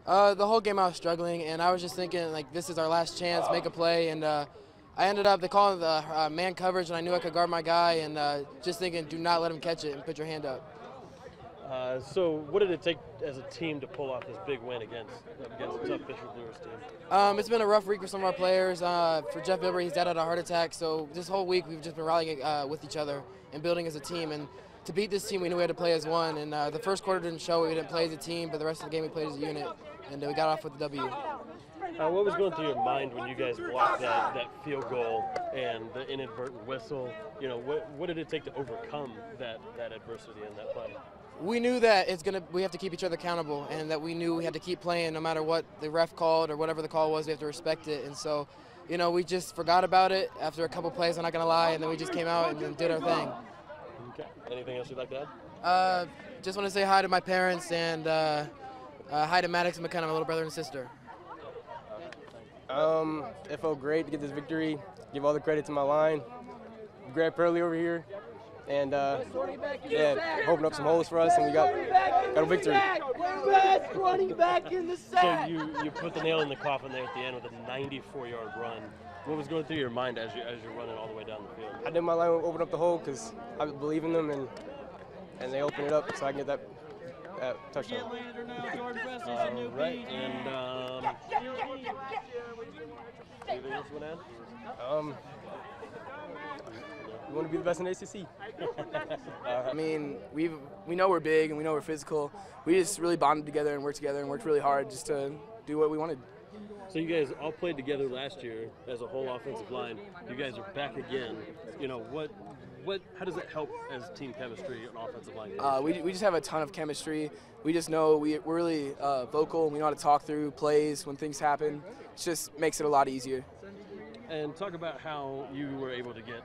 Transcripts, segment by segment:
The whole game I was struggling, and I was just thinking, like, this is our last chance, make a play, and I ended up, they called the man coverage, and I knew I could guard my guy, and just thinking, do not let him catch it and put your hand up. So what did it take as a team to pull off this big win against a tough Fisher Brewers team? It's been a rough week for some of our players. For Jeff Bilber, he's dead out of a heart attack, so this whole week we've just been rallying with each other and building as a team. And to beat this team, we knew we had to play as one, and the first quarter didn't show we didn't play as a team, but the rest of the game we played as a unit, and we got off with the W. What was going through your mind when you guys blocked that field goal and the inadvertent whistle? You know, what did it take to overcome that adversity in that play? We knew that we have to keep each other accountable, and that we knew we had to keep playing no matter what the ref called or whatever the call was. We have to respect it, and so, you know, we just forgot about it after a couple plays. I'm not gonna lie, and then we just came out and did our thing. Okay. Anything else you'd like to add? Just want to say hi to my parents and hi to Maddox and McKenna, my little brother and sister. It felt great to get this victory. Give all the credit to my line. Grab Purlee over here. And opened up some holes for us, and we got a victory. Best running back in the set. So you put the nail in the coffin there at the end with a 94-yard run. What was going through your mind as you're running all the way down the field? I did my line open up the hole because I believe in them, and they opened it up so I can get that touchdown. All right, and anything else you want to add? We want to be the best in the ACC. I mean, we know we're big and we know we're physical. We just really bonded together and worked really hard just to do what we wanted. So you guys all played together last year as a whole offensive line. You guys are back again. You know, how does it help as team chemistry on offensive line? We just have a ton of chemistry. We just know we're really vocal, and we know how to talk through plays when things happen. It just makes it a lot easier. And talk about how you were able to get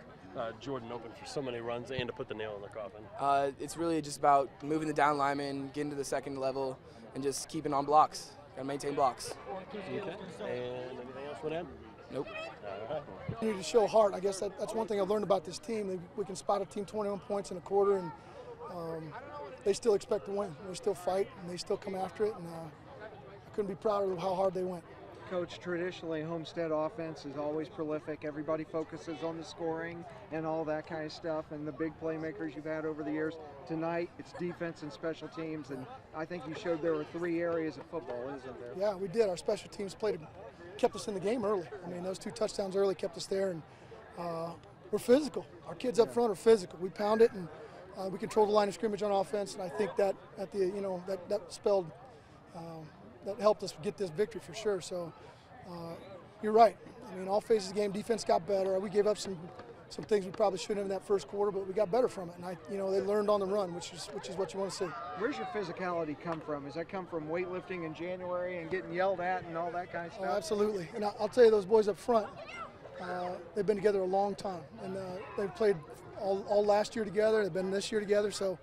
Jordan open for so many runs and to put the nail in the coffin. It's really just about moving the down lineman, getting to the second level, and just keeping on blocks. Got to maintain blocks. Okay. And anything else with him? Nope. All right. We need to show heart. I guess that's one thing I've learned about this team. We can spot a team 21 points in a quarter, and they still expect to win. They still fight, and they still come after it, and I couldn't be prouder of how hard they went. Coach, traditionally Homestead offense is always prolific. Everybody focuses on the scoring and all that kind of stuff and the big playmakers you've had over the years. Tonight it's defense and special teams, and I think you showed there were 3 areas of football, isn't there? Yeah, we did. Our special teams kept us in the game early. I mean, those 2 touchdowns early kept us there, and we're physical. Our kids up front are physical. We pound it, and we control the line of scrimmage on offense, and I think that that helped us get this victory for sure. So you're right. I mean, all phases of the game, defense got better. We gave up some things we probably shouldn't have in that first quarter, but we got better from it. And they learned on the run, which is what you want to see. Where's your physicality come from? Does that come from weightlifting in January and getting yelled at and all that kind of stuff? Oh, absolutely. And I'll tell you, those boys up front, they've been together a long time, and they've played all last year together. They've been this year together, so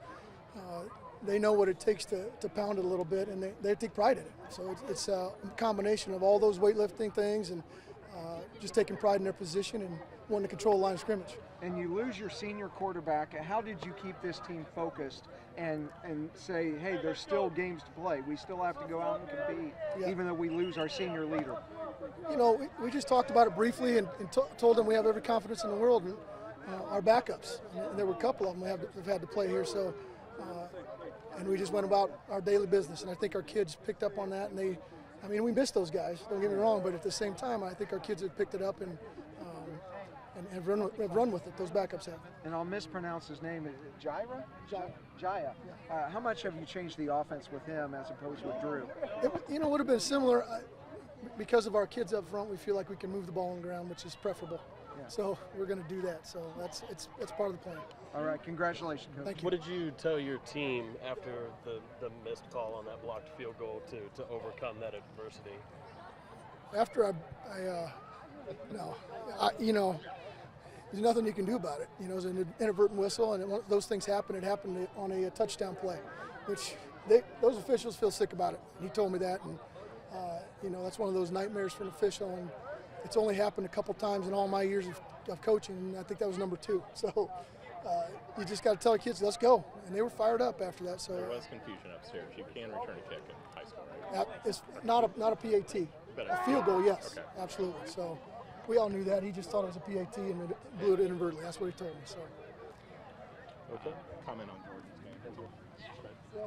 they know what it takes to pound it a little bit, and they take pride in it. So it's a combination of all those weightlifting things and just taking pride in their position and wanting to control the line of scrimmage. And you lose your senior quarterback. How did you keep this team focused and say, hey, there's still games to play. We still have to go out and compete, even though we lose our senior leader? You know, we just talked about it briefly and told them we have every confidence in the world in our backups. And there were a couple of them we've had to play here. So. And we just went about our daily business, and I think our kids picked up on that. And we missed those guys. Don't get me wrong, but at the same time, I think our kids have picked it up and have run with it. Those backups have. And I'll mispronounce his name. Is it Jira? Jaya. Yeah. How much have you changed the offense with him as opposed with Drew? It would have been similar. Because of our kids up front, we feel like we can move the ball on the ground, which is preferable. Yeah. So we're going to do that. So it's part of the plan. All right, congratulations, Coach. Thank you. What did you tell your team after the missed call on that blocked field goal to overcome that adversity? After there's nothing you can do about it. It was an inadvertent whistle, and those things happen. It happened on a touchdown play, which those officials feel sick about it. He told me that, and that's one of those nightmares for an official, and it's only happened a couple times in all my years of coaching, and I think that was number 2. So you just got to tell the kids, let's go. And they were fired up after that. So there was confusion upstairs. You can return a kick in high school, right? it's not a PAT. A field goal, yes, okay. Absolutely. So we all knew that. He just thought it was a PAT and blew it inadvertently. That's what he told me. So. Okay. Comment on Jordan's game.